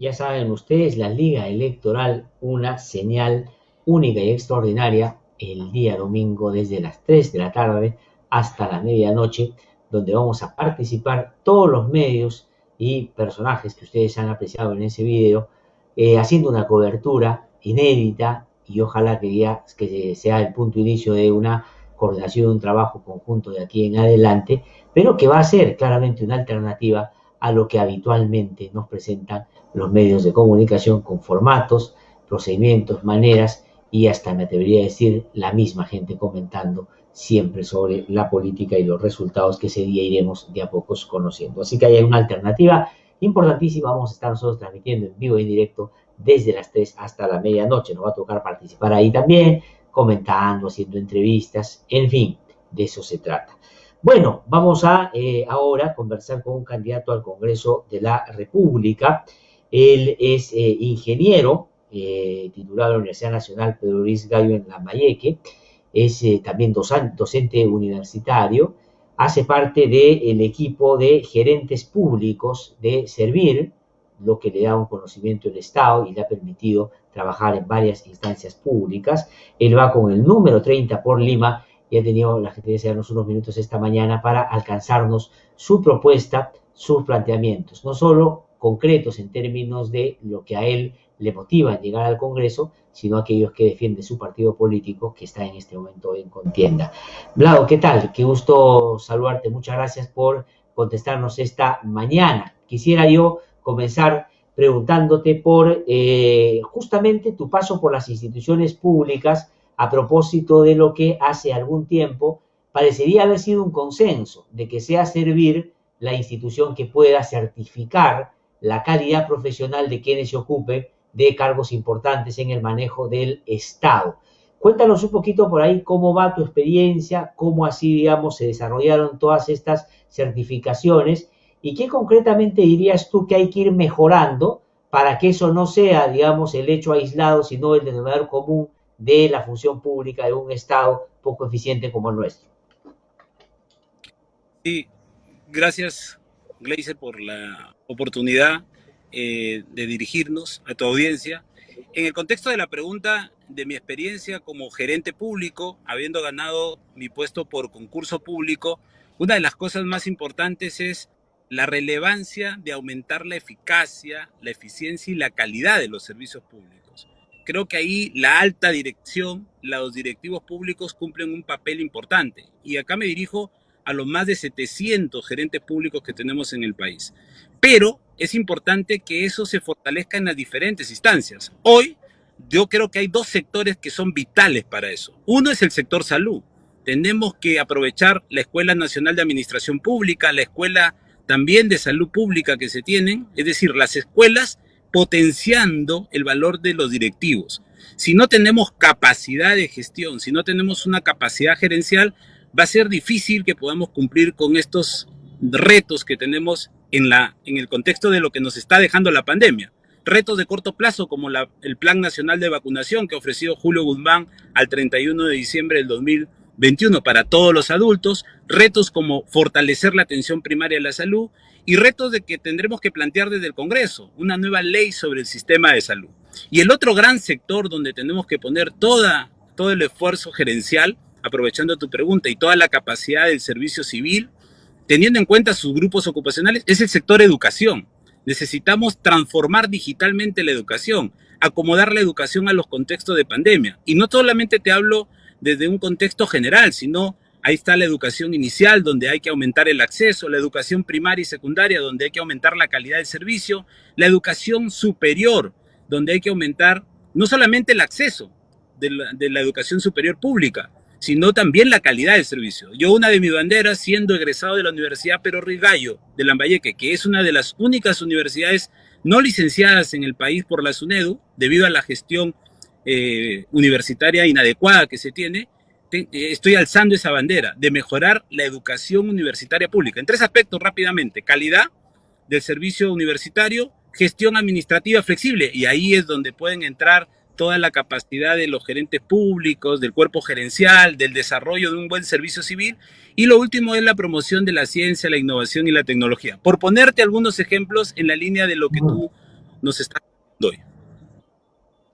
Ya saben ustedes, la Liga Electoral, una señal única y extraordinaria el día domingo desde las 3 de la tarde hasta la medianoche, donde vamos a participar todos los medios y personajes que ustedes han apreciado en ese video, haciendo una cobertura inédita y ojalá que sea el punto de inicio de una coordinación, un trabajo conjunto de aquí en adelante, pero que va a ser claramente una alternativa a lo que habitualmente nos presentan los medios de comunicación con formatos, procedimientos, maneras y hasta me atrevería a decir la misma gente comentando siempre sobre la política y los resultados que ese día iremos de a pocos conociendo. Así que hay una alternativa importantísima. Vamos a estar nosotros transmitiendo en vivo y en directo desde las 3 hasta la medianoche. Nos va a tocar participar ahí también, comentando, haciendo entrevistas, en fin, de eso se trata. Bueno, vamos a ahora conversar con un candidato al Congreso de la República. Él es ingeniero, titulado de la Universidad Nacional Pedro Luis Gallo en Lambayeque, es también docente universitario, hace parte del equipo de gerentes públicos de Servir, lo que le da un conocimiento del Estado y le ha permitido trabajar en varias instancias públicas. Él va con el número 30 por Lima y ha tenido la gentileza de darnos unos minutos esta mañana para alcanzarnos su propuesta, sus planteamientos, no solo concretos en términos de lo que a él le motiva en llegar al Congreso, sino aquellos que defiende su partido político que está en este momento en contienda. Vlado, ¿qué tal? Qué gusto saludarte. Muchas gracias por contestarnos esta mañana. Quisiera yo comenzar preguntándote por justamente tu paso por las instituciones públicas a propósito de lo que hace algún tiempo parecería haber sido un consenso de que sea Servir la institución que pueda certificar la calidad profesional de quienes se ocupe de cargos importantes en el manejo del Estado. Cuéntanos un poquito por ahí cómo va tu experiencia, cómo así, digamos, se desarrollaron todas estas certificaciones y qué concretamente dirías tú que hay que ir mejorando para que eso no sea, digamos, el hecho aislado, sino el denominador común de la función pública de un Estado poco eficiente como el nuestro. Sí, gracias, Gleiser, por la oportunidad de dirigirnos a tu audiencia. En el contexto de la pregunta de mi experiencia como gerente público, habiendo ganado mi puesto por concurso público, una de las cosas más importantes es la relevancia de aumentar la eficacia, la eficiencia y la calidad de los servicios públicos. Creo que ahí la alta dirección, los directivos públicos cumplen un papel importante. Y acá me dirijo a los más de 700 gerentes públicos que tenemos en el país. Pero es importante que eso se fortalezca en las diferentes instancias. Hoy yo creo que hay dos sectores que son vitales para eso. Uno es el sector salud. Tenemos que aprovechar la Escuela Nacional de Administración Pública, la Escuela también de Salud Pública que se tienen, es decir, las escuelas potenciando el valor de los directivos. Si no tenemos capacidad de gestión, si no tenemos una capacidad gerencial, va a ser difícil que podamos cumplir con estos retos que tenemos en el contexto de lo que nos está dejando la pandemia. Retos de corto plazo como el Plan Nacional de Vacunación que ha ofrecido Julio Guzmán al 31 de diciembre del 2021 para todos los adultos, retos como fortalecer la atención primaria de la salud y retos de que tendremos que plantear desde el Congreso una nueva ley sobre el sistema de salud. Y el otro gran sector donde tenemos que poner todo el esfuerzo gerencial, aprovechando tu pregunta, y toda la capacidad del servicio civil, teniendo en cuenta sus grupos ocupacionales, es el sector educación. Necesitamos transformar digitalmente la educación, acomodar la educación a los contextos de pandemia. Y no solamente te hablo desde un contexto general, sino ahí está la educación inicial, donde hay que aumentar el acceso, la educación primaria y secundaria, donde hay que aumentar la calidad del servicio, la educación superior, donde hay que aumentar no solamente el acceso de la educación superior pública, sino también la calidad del servicio. Yo, una de mis banderas, siendo egresado de la Universidad Pedro Luis Gallo de Lambayeque, que es una de las únicas universidades no licenciadas en el país por la SUNEDU, debido a la gestión universitaria inadecuada que se tiene, estoy alzando esa bandera de mejorar la educación universitaria pública. En tres aspectos rápidamente: calidad del servicio universitario, gestión administrativa flexible, y ahí es donde pueden entrar toda la capacidad de los gerentes públicos, del cuerpo gerencial, del desarrollo de un buen servicio civil, y lo último es la promoción de la ciencia, la innovación y la tecnología. Por ponerte algunos ejemplos en la línea de lo que tú nos está dando hoy.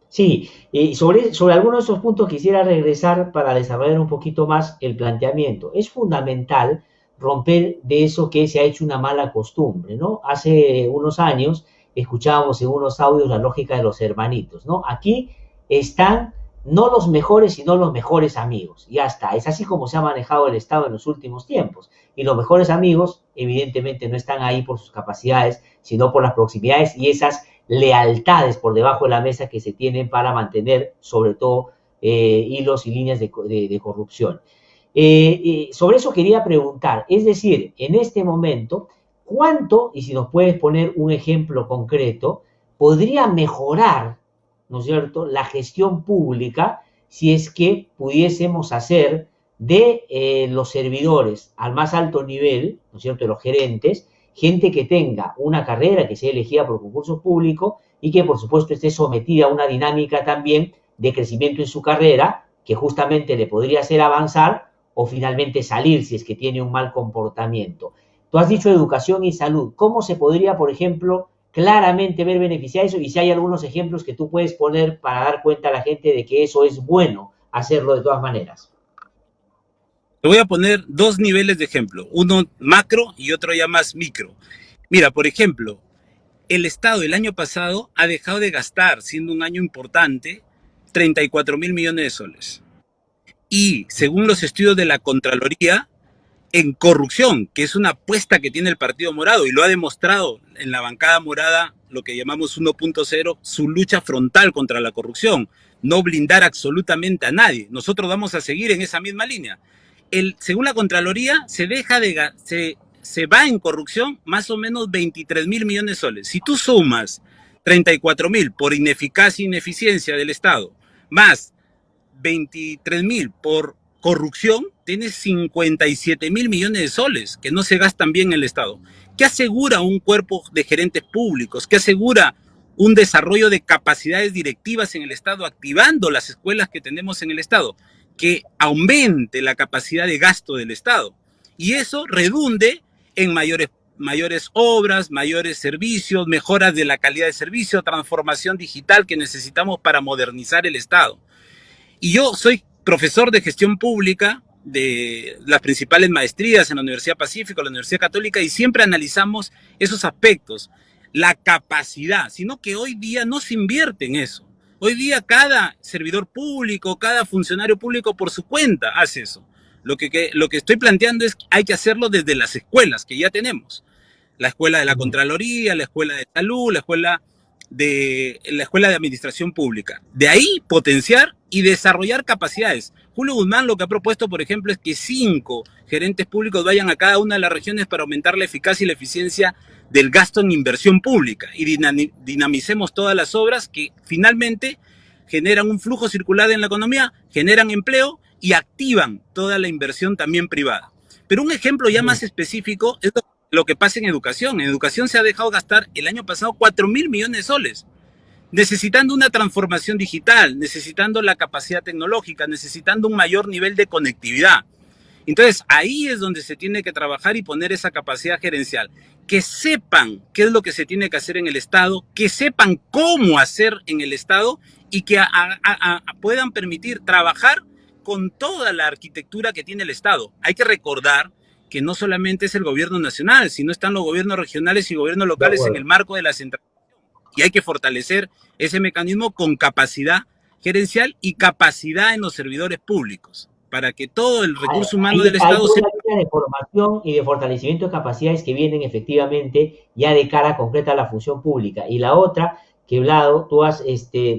Sí, y sobre algunos de esos puntos quisiera regresar para desarrollar un poquito más el planteamiento. Es fundamental romper de eso que se ha hecho una mala costumbre, ¿no? Hace unos años escuchábamos en unos audios la lógica de los hermanitos, ¿no? Aquí están no los mejores, sino los mejores amigos. Ya está, es así como se ha manejado el Estado en los últimos tiempos. Y los mejores amigos, evidentemente, no están ahí por sus capacidades, sino por las proximidades y esas lealtades por debajo de la mesa que se tienen para mantener, sobre todo, hilos y líneas de corrupción. Sobre eso quería preguntar, es decir, en este momento, ¿cuánto, y si nos puedes poner un ejemplo concreto, podría mejorar, ¿no es cierto?, la gestión pública si es que pudiésemos hacer de los servidores al más alto nivel, ¿no es cierto?, de los gerentes, gente que tenga una carrera que sea elegida por concurso público y que por supuesto esté sometida a una dinámica también de crecimiento en su carrera que justamente le podría hacer avanzar o finalmente salir si es que tiene un mal comportamiento. Tú has dicho educación y salud. ¿Cómo se podría, por ejemplo, claramente ver beneficiar eso? Y si hay algunos ejemplos que tú puedes poner para dar cuenta a la gente de que eso es bueno hacerlo de todas maneras. Te voy a poner dos niveles de ejemplo, uno macro y otro ya más micro. Mira, por ejemplo, el Estado el año pasado ha dejado de gastar, siendo un año importante, 34.000 millones de soles. Y según los estudios de la Contraloría, en corrupción, que es una apuesta que tiene el Partido Morado y lo ha demostrado en la bancada morada, lo que llamamos 1.0, su lucha frontal contra la corrupción, no blindar absolutamente a nadie. Nosotros vamos a seguir en esa misma línea. Según la Contraloría, se va en corrupción más o menos 23.000 millones de soles. Si tú sumas 34.000 por ineficacia e ineficiencia del Estado, más 23.000 por corrupción, tienes 57.000 millones de soles que no se gastan bien en el Estado. ¿Qué asegura un cuerpo de gerentes públicos? ¿Qué asegura un desarrollo de capacidades directivas en el Estado, activando las escuelas que tenemos en el Estado? Que aumente la capacidad de gasto del Estado. Y eso redunde en mayores obras, mayores servicios, mejoras de la calidad de servicio, transformación digital que necesitamos para modernizar el Estado. Y yo soy profesor de gestión pública de las principales maestrías en la Universidad Pacífico, la Universidad Católica, y siempre analizamos esos aspectos, la capacidad, sino que hoy día no se invierte en eso. Hoy día cada servidor público, cada funcionario público por su cuenta hace eso. Lo que estoy planteando es que hay que hacerlo desde las escuelas que ya tenemos. La escuela de la Contraloría, la escuela de salud, la escuela de administración pública. De ahí potenciar y desarrollar capacidades. Julio Guzmán lo que ha propuesto, por ejemplo, es que 5 gerentes públicos vayan a cada una de las regiones para aumentar la eficacia y la eficiencia del gasto en inversión pública y dinamicemos todas las obras que finalmente generan un flujo circular en la economía, generan empleo y activan toda la inversión también privada. Pero un ejemplo ya más específico es lo que pasa en educación. En educación se ha dejado gastar el año pasado 4.000 millones de soles, necesitando una transformación digital, necesitando la capacidad tecnológica, necesitando un mayor nivel de conectividad. Entonces, ahí es donde se tiene que trabajar y poner esa capacidad gerencial. Que sepan qué es lo que se tiene que hacer en el Estado, que sepan cómo hacer en el Estado y que puedan permitir trabajar con toda la arquitectura que tiene el Estado. Hay que recordar que no solamente es el gobierno nacional, sino están los gobiernos regionales y gobiernos locales en el marco de la centralización. Y hay que fortalecer ese mecanismo con capacidad gerencial y capacidad en los servidores públicos, para que todo el recurso humano del Estado sea... Hay una línea de formación y de fortalecimiento de capacidades que vienen efectivamente ya de cara concreta a la función pública. Y la otra, que Vlado, tú has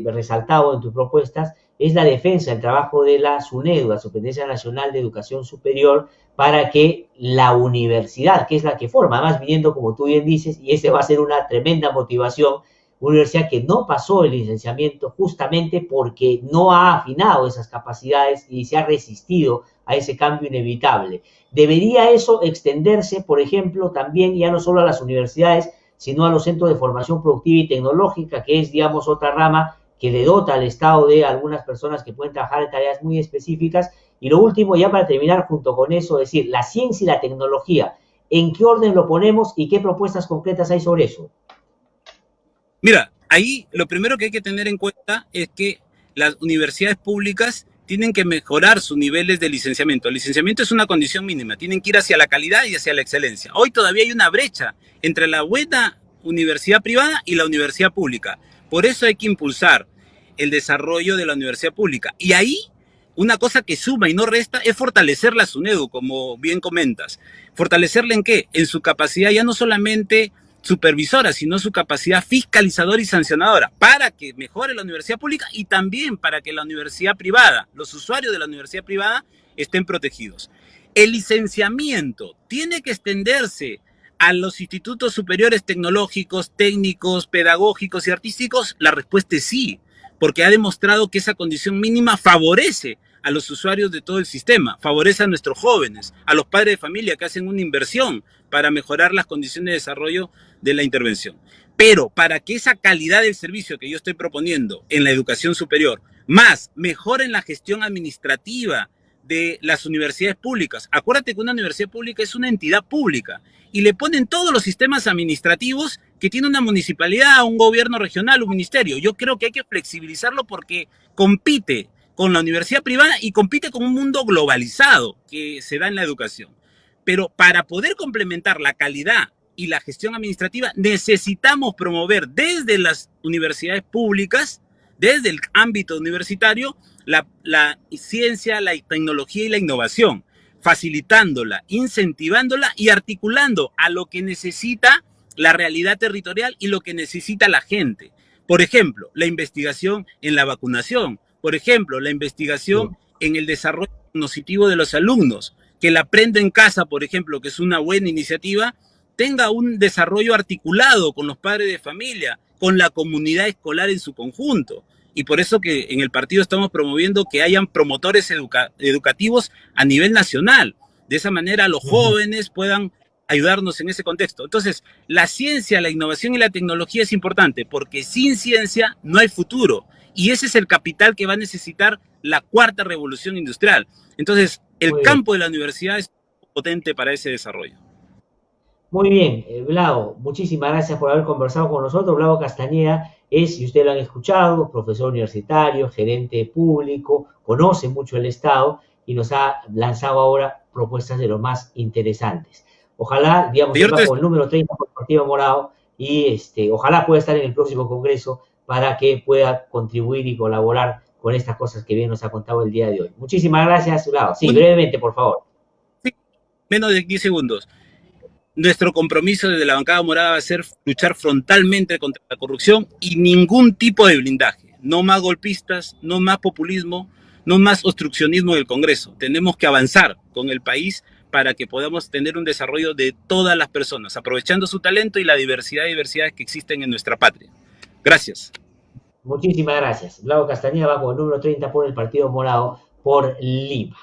resaltado en tus propuestas, es la defensa del trabajo de la SUNEDU, la Superintendencia Nacional de Educación Superior, para que la universidad, que es la que forma, además viniendo, como tú bien dices, y ese va a ser una tremenda motivación, una universidad que no pasó el licenciamiento justamente porque no ha afinado esas capacidades y se ha resistido a ese cambio inevitable. ¿Debería eso extenderse, por ejemplo, también ya no solo a las universidades, sino a los centros de formación productiva y tecnológica, que es, digamos, otra rama que le dota al Estado de algunas personas que pueden trabajar en tareas muy específicas? Y lo último, ya para terminar junto con eso, es decir, la ciencia y la tecnología, ¿en qué orden lo ponemos y qué propuestas concretas hay sobre eso? Mira, Ahí lo primero que hay que tener en cuenta es que las universidades públicas tienen que mejorar sus niveles de licenciamiento. El licenciamiento es una condición mínima, tienen que ir hacia la calidad y hacia la excelencia. Hoy todavía hay una brecha entre la buena universidad privada y la universidad pública. Por eso hay que impulsar el desarrollo de la universidad pública. Y ahí una cosa que suma y no resta es fortalecer la SUNEDU, como bien comentas. ¿Fortalecerla en qué? En su capacidad ya no solamente supervisora, sino su capacidad fiscalizadora y sancionadora, para que mejore la universidad pública y también para que la universidad privada, los usuarios de la universidad privada, estén protegidos. El licenciamiento tiene que extenderse a los institutos superiores tecnológicos, técnicos, pedagógicos y artísticos. La respuesta es sí, porque ha demostrado que esa condición mínima favorece a los usuarios de todo el sistema, favorece a nuestros jóvenes, a los padres de familia que hacen una inversión para mejorar las condiciones de desarrollo de la intervención. Pero para que esa calidad del servicio que yo estoy proponiendo en la educación superior, más mejoren la gestión administrativa de las universidades públicas. Acuérdate que una universidad pública es una entidad pública y le ponen todos los sistemas administrativos que tiene una municipalidad, un gobierno regional, un ministerio. Yo creo que hay que flexibilizarlo porque compite con la universidad privada y compite con un mundo globalizado que se da en la educación. Pero para poder complementar la calidad y la gestión administrativa, necesitamos promover desde las universidades públicas, desde el ámbito universitario, la ciencia, la tecnología y la innovación, facilitándola, incentivándola y articulando a lo que necesita la realidad territorial y lo que necesita la gente. Por ejemplo, la investigación en la vacunación, por ejemplo, la investigación en el desarrollo cognitivo de los alumnos, que el Aprendo en Casa, por ejemplo, que es una buena iniciativa, tenga un desarrollo articulado con los padres de familia, con la comunidad escolar en su conjunto. Y por eso que en el partido estamos promoviendo que hayan promotores educativos a nivel nacional. De esa manera los jóvenes puedan ayudarnos en ese contexto. Entonces, la ciencia, la innovación y la tecnología es importante porque sin ciencia no hay futuro. Y ese es el capital que va a necesitar la cuarta revolución industrial. Entonces, el campo de la universidad es potente para ese desarrollo. Muy bien, Vlado, muchísimas gracias por haber conversado con nosotros. Vlado Castañeda es, si ustedes lo han escuchado, profesor universitario, gerente público, conoce mucho el Estado y nos ha lanzado ahora propuestas de lo más interesantes. Ojalá, digamos, él va con el número 30 por el Partido Morado y ojalá pueda estar en el próximo Congreso para que pueda contribuir y colaborar con estas cosas que bien nos ha contado el día de hoy. Muchísimas gracias, Vlado. Sí, brevemente, por favor. Sí, menos de 10 segundos. Nuestro compromiso desde la bancada morada va a ser luchar frontalmente contra la corrupción y ningún tipo de blindaje. No más golpistas, no más populismo, no más obstruccionismo del Congreso. Tenemos que avanzar con el país para que podamos tener un desarrollo de todas las personas, aprovechando su talento y la diversidades que existen en nuestra patria. Gracias. Muchísimas gracias. Vlado Castañeda va con el número 30 por el Partido Morado por Lima.